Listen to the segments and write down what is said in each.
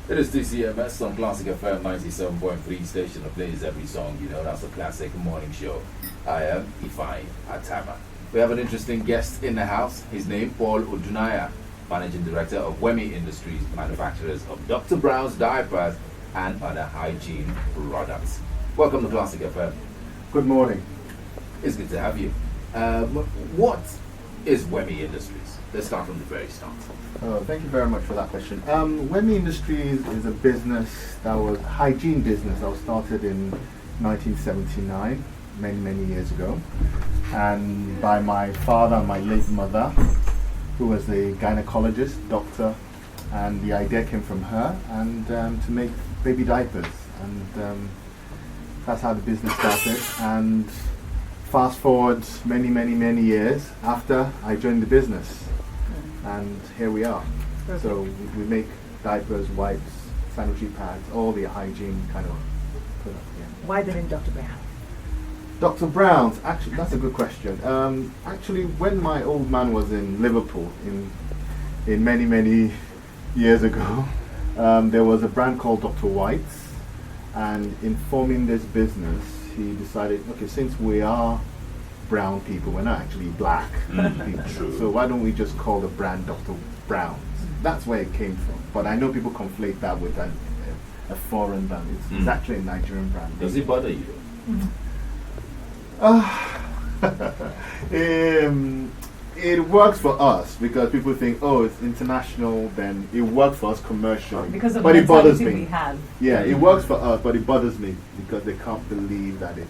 It is DCMS on Classic FM 97.3 station that plays every song, that's a classic morning show. I am Ifai Atama. We have an interesting guest in the house. His name, Paul Odunaiya, Managing Director of Wemy Industries, manufacturers of Dr.Browns diapers and other hygiene products. Welcome to Classic FM. Good morning. It's good to have you. What is Wemy Industries? Let's start from the very start. Thank you very much for that question. Wemy Industries is a business hygiene business that was started in 1979, many years ago, and by my father and my late mother, who was a gynecologist, doctor, and the idea came from her, and to make baby diapers, and that's how the business started. And fast forward many years after I joined the business, and here we are. Perfect. So we make diapers, wipes, sanitary pads, all the hygiene kind of products. Yeah. Why then Dr. Brown? Dr. Browns, actually, that's a good question. Actually, when my old man was in Liverpool in many years ago, there was a brand called Dr. White's, and in forming this business, he decided, okay, since we are brown people, we're not actually black people, so why don't we just call the brand Dr. Browns? That's where it came from. But I know people conflate that with a foreign brand. It's actually a Nigerian brand. Does it bother you? It works for us because people think, oh, it's international, then it works for us commercially. Because of but the it bothers me. We have. Yeah, it works for us, but it bothers me because they can't believe that it's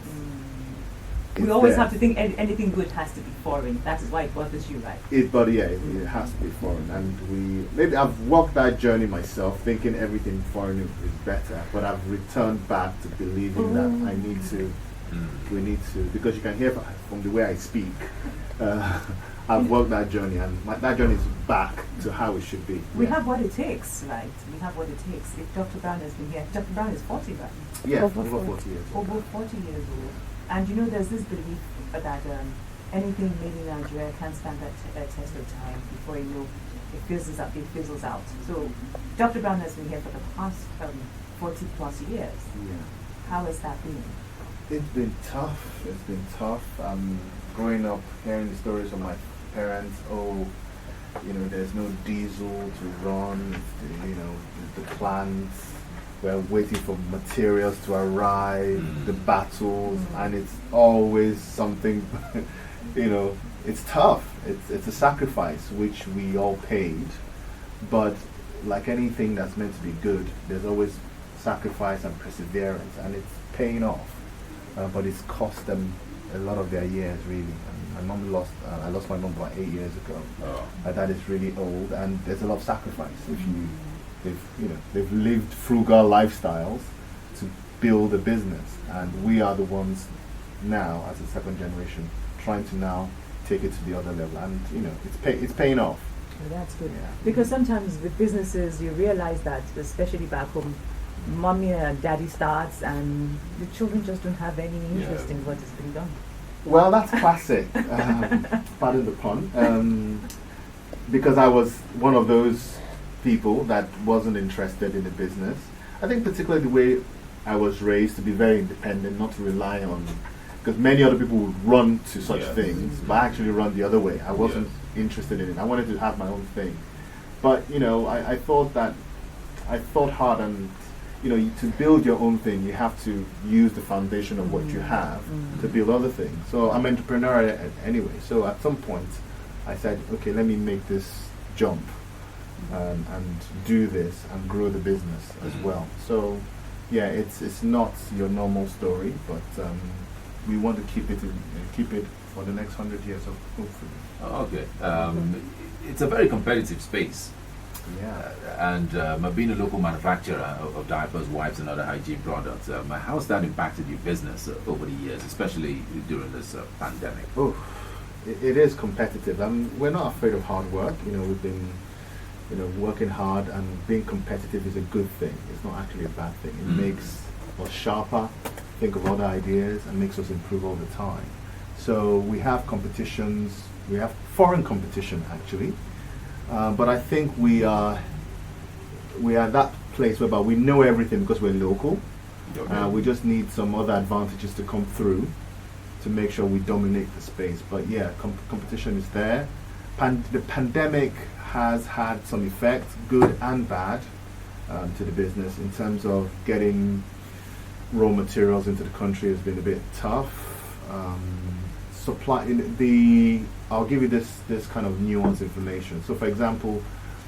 we always have to think anything good has to be foreign. That is why it bothers you, right? It has to be foreign. And I've walked that journey myself, thinking everything foreign is better, but I've returned back to believing that we need to, because you can hear from the way I speak, I've walked that journey, and that journey is back to how it should be. We have what it takes, right? We have what it takes. If Dr. Brown has been here, Dr. Brown is 40, right? Yeah, over 40 years. Over 40 years old. And there's this belief that anything made in Nigeria can stand that test of time. Before you know, it fizzles out. So Dr. Brown has been here for the past 40 plus years. Yeah. How has that been? It's been tough. Growing up, hearing the stories from my parents, there's no diesel to run, the plants, we're waiting for materials to arrive, the battles, and it's always something, it's tough. It's a sacrifice which we all paid, but like anything that's meant to be good, there's always sacrifice and perseverance, and it's paying off. But it's cost them a lot of their years, really. My mom I lost my mom about 8 years ago. My dad is really old, and there's a lot of sacrifice. They've lived frugal lifestyles to build a business, and we are the ones now, as a second generation, trying to now take it to the other level, and it's paying off. Well, that's good. Yeah. Because sometimes with businesses, you realize that, especially back home, mommy and daddy starts, and the children just don't have any interest in what is being done. Well, that's classic. Pardon the pun. Because I was one of those people that wasn't interested in the business. I think particularly the way I was raised, to be very independent, not to rely on, because many other people would run to such things, but I actually run the other way. I wasn't interested in it. I wanted to have my own thing. But, I thought hard, and to build your own thing, you have to use the foundation of what you have to build other things. So I'm entrepreneurial anyway. So at some point, I said, okay, let me make this jump and do this and grow the business as well. So yeah, it's not your normal story, but we want to keep it for the next 100 years, hopefully. Okay. It's a very competitive space. Yeah. And being a local manufacturer of diapers, wipes, and other hygiene products, how has that impacted your business over the years, especially during this pandemic? Oh, it is competitive. We're not afraid of hard work. We've been, working hard, and being competitive is a good thing. It's not actually a bad thing. It makes us sharper, think of other ideas, and makes us improve all the time. So we have competitions. We have foreign competition, actually. But I think we are at that place whereby we know everything because we're local. Okay. We just need some other advantages to come through to make sure we dominate the space. But yeah, competition is there. The pandemic has had some effect, good and bad, to the business in terms of getting raw materials into the country has been a bit tough. I'll give you this kind of nuanced information. So, for example,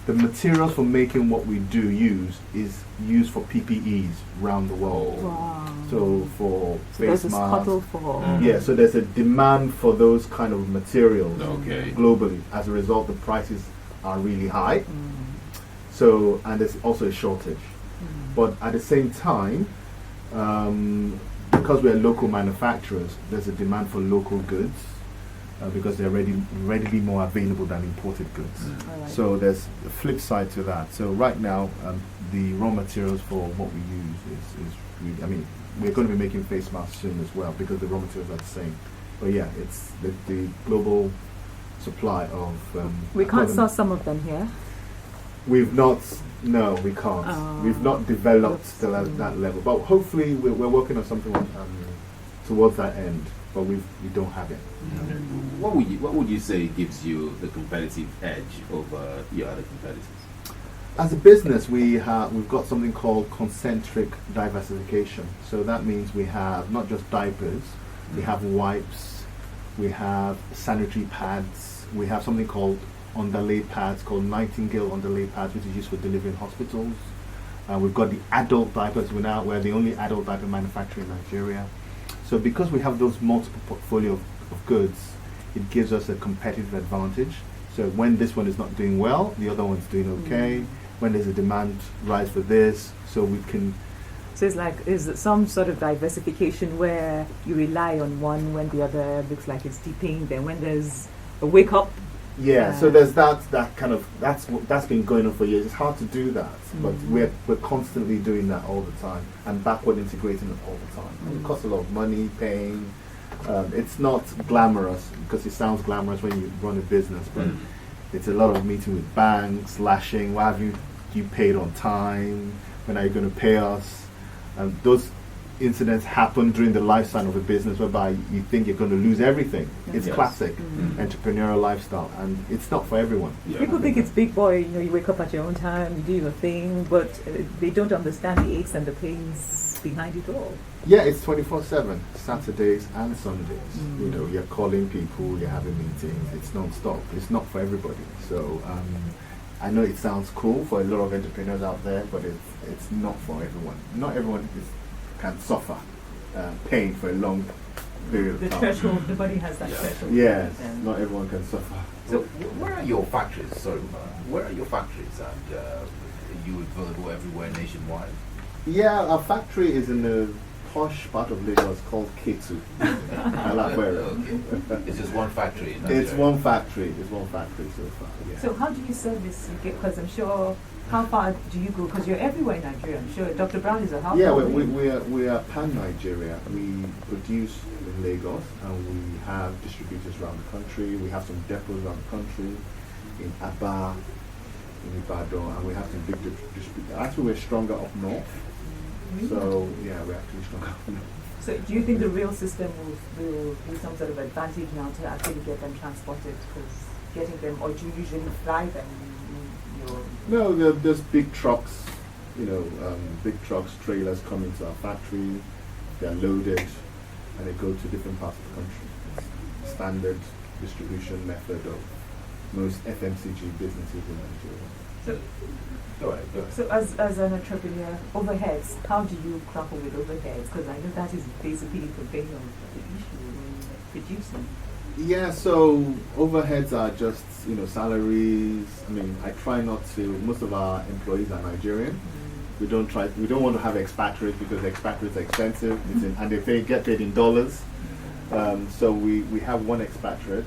the materials for making what we do use is used for PPEs around the world. Wow. So for face there's masks. scuttle for. Yeah, so there's a demand for those kind of materials Okay. globally. As a result, the prices are really high. Mm. So, and there's also a shortage. But at the same time, because we're local manufacturers, there's a demand for local goods because they're readily more available than imported goods. Alright. So there's a flip side to that. So right now, the raw materials for what we use is really, I mean, we're going to be making face masks soon as well because the raw materials are the same. But yeah, it's the global supply of. We can't source some of them here. We've not. No, we can't. We've not developed that level. But hopefully, we're working on something towards that end. But we don't have it. What would you say gives you the competitive edge over your other competitors? As a business, we've got something called concentric diversification. So that means we have not just diapers, we have wipes, we have sanitary pads, we have something called underlay pads called Nightingale underlay pads, which is used for delivery in hospitals. We've got the adult diapers. We're the only adult diaper manufacturer in Nigeria. So because we have those multiple portfolio of goods, it gives us a competitive advantage. So when this one is not doing well, the other one's doing okay. When there's a demand rise for this, so we can. So it's like, is it some sort of diversification where you rely on one when the other looks like it's dipping, then when there's a wake up? Yeah, so there's that kind of, that's been going on for years. It's hard to do that, but we're constantly doing that all the time and backward integrating it all the time. And it costs a lot of money, pain. It's not glamorous because it sounds glamorous when you run a business, but it's a lot of meeting with banks, lashing. Why have you paid on time? When are you going to pay us? Those incidents happen during the lifespan of a business whereby you think you're going to lose everything. It's classic entrepreneurial lifestyle, and it's not for everyone. People think it's big boy, you wake up at your own time, you do your thing, but they don't understand the aches and the pains behind it all. Yeah, it's 24/7, Saturdays and Sundays. You're calling people, you're having meetings. It's non-stop. It's not for everybody. So I know it sounds cool for a lot of entrepreneurs out there, but it's not for everyone. Not everyone can suffer pain for a long period of time. The threshold, nobody has that threshold. Yes, not everyone can suffer. So where are your factories? Sorry, where are your factories? And you available everywhere nationwide? Yeah, our factory is in the posh part of Lagos called Ketu. Okay. It's just one factory in Nigeria. It's one factory so far. Yeah. So how do you service? Because I'm sure, how far do you go? Because you're everywhere in Nigeria. I'm sure Dr. Brown is a household. Yeah, we are pan-Nigeria. We produce in Lagos and we have distributors around the country. We have some depots around the country, in Aba, in Ibadan, and we have some big distributors. Actually, we're stronger up north. So, yeah, we're actually stronger up north. So do you think the rail system will be some sort of advantage now to actually get them transported? Because getting them, or do you usually fly them? No, there's big trucks, big trucks, trailers come into our factory, they're loaded, and they go to different parts of the country. It's standard distribution method of most FMCG businesses in Nigeria. So as an entrepreneur, overheads, how do you grapple with overheads? Because I know that is basically the vein of the issue when producing. Yeah, so overheads are just, salaries. I mean, I try not to, most of our employees are Nigerian. We don't want to have expatriates because expatriates are expensive and they get paid in dollars. So we have one expatriate.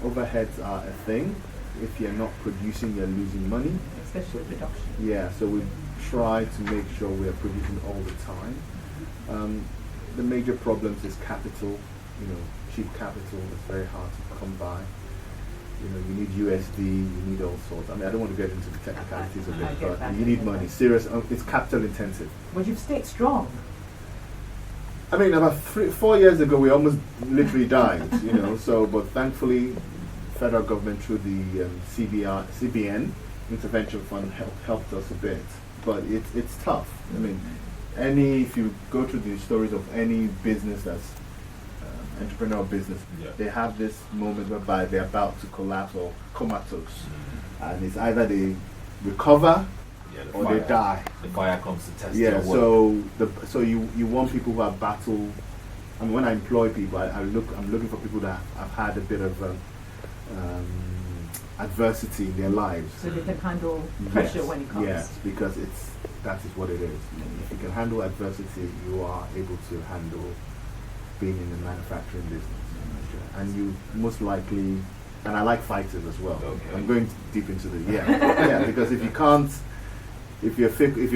Overheads are a thing. If you're not producing, you're losing money. Especially production. Yeah, so we try to make sure we are producing all the time. The major problems is capital. Cheap capital is very hard to come by. You know, you need USD, you need all sorts. I mean, I don't want to get into the technicalities of I it, get but that, you I need get money. that. Serious, it's capital intensive. But you've stayed strong. I mean, about 4 years ago, we almost literally died, you know. So, but thankfully, federal government through the CBN intervention fund helped us a bit. But it's tough. I mean, if you go to the stories of any business that's entrepreneurial business, they have this moment whereby they're about to collapse or comatose, and it's either they recover or they die. The fire comes to test Yeah, their work. so you want people who have battled. I mean, when I employ people, I'm looking for people that have had a bit of adversity in their lives. So they can handle pressure when it comes. Yes, because that is what it is. If you can handle adversity, you are able to handle being in the manufacturing business in Nigeria. And you most likely, and I like fighters as well. Okay. I'm going deep into the because if you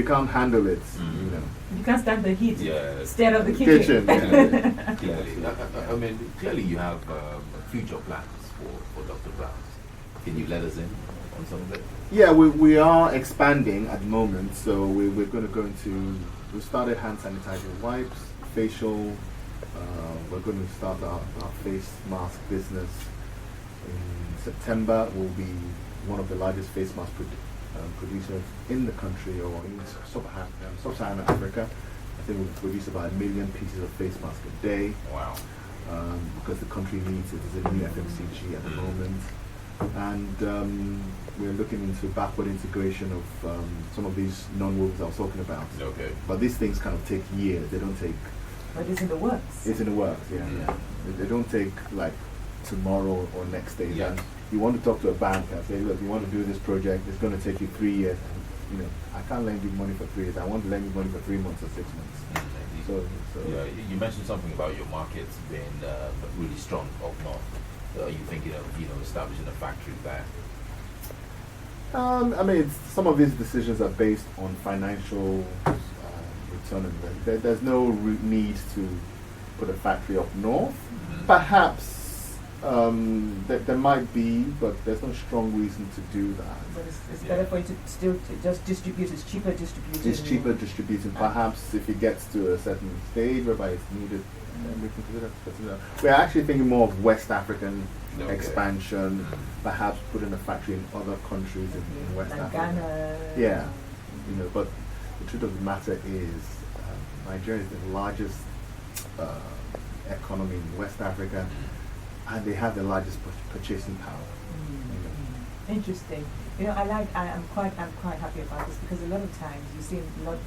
can't handle it, you know. You can't stand the heat. Yeah. Stay out of the kitchen. Clearly. I mean, clearly you have future plans for Dr. Browns. Can you let us in on some of it? Yeah, we are expanding at the moment, so we're going to go into. We started hand sanitizer wipes, facial. We're going to start our face mask business in September. We'll be one of the largest face mask producers in the country or in sub-Saharan Africa. I think we'll produce about 1 million pieces of face masks a day. Wow. Because the country needs it. There's a new FMCG at the moment. And we're looking into backward integration of some of these non-wovens I was talking about. Okay. But these things kind of take years. They don't take... But it's in the works. It's in the works, yeah. They don't take like tomorrow or next day. Yeah. And you want to talk to a bank and say, look, you want to do this project, it's going to take you 3 years. And, you know, I can't lend you money for 3 years. I want to lend you money for 3 months or 6 months. So yeah, you mentioned something about your markets being really strong up north. Are you thinking of establishing a factory there? I mean, some of these decisions are based on financial return. There's no need to put a factory up north. Perhaps there might be, but there's no strong reason to do that. But it's better for you to still just distribute. It's cheaper distributing. It's cheaper distributing. Perhaps if it gets to a certain stage whereby it's needed, then we can consider. We're actually thinking more of West African expansion, perhaps putting a factory in other countries in West like Africa. Ghana. Yeah, but the truth of the matter is, Nigeria is the largest economy in West Africa, and they have the largest purchasing power. Interesting. I'm quite happy about this because a lot of times you see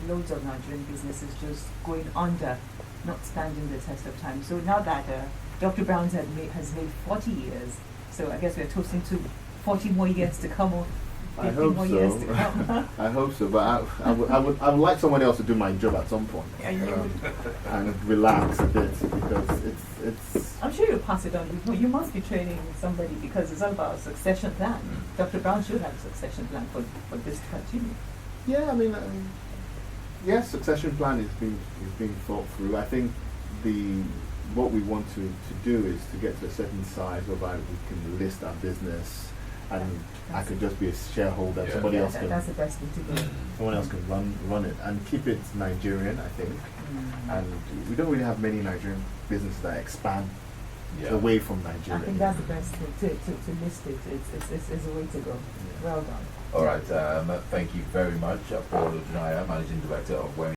loads of Nigerian businesses just going under, not standing the test of time. So now that Dr. Browns has made 40 years, so I guess we're toasting to 40 more years to come, or 50 more years to come. I hope so, but I would like someone else to do my job at some point, and relax a bit, because it's. I'm sure you'll pass it on. You must be training somebody, because it's all about a succession plan. Dr. Brown should have a succession plan for this to continue. Yeah, I mean, yes, succession plan is being thought through. I think what we want to do is to get to a certain size whereby we can list our business, and I could just be a shareholder. Yeah. Somebody else can. That's the best thing to do. Someone else can run it and keep it Nigerian, I think. And we don't really have many Nigerian businesses that expand away from Nigeria. I think that's the best thing to list it. It's a way to go. Well done. All right. Thank you very much, Ademola Odunaiya, Managing Director of Wemy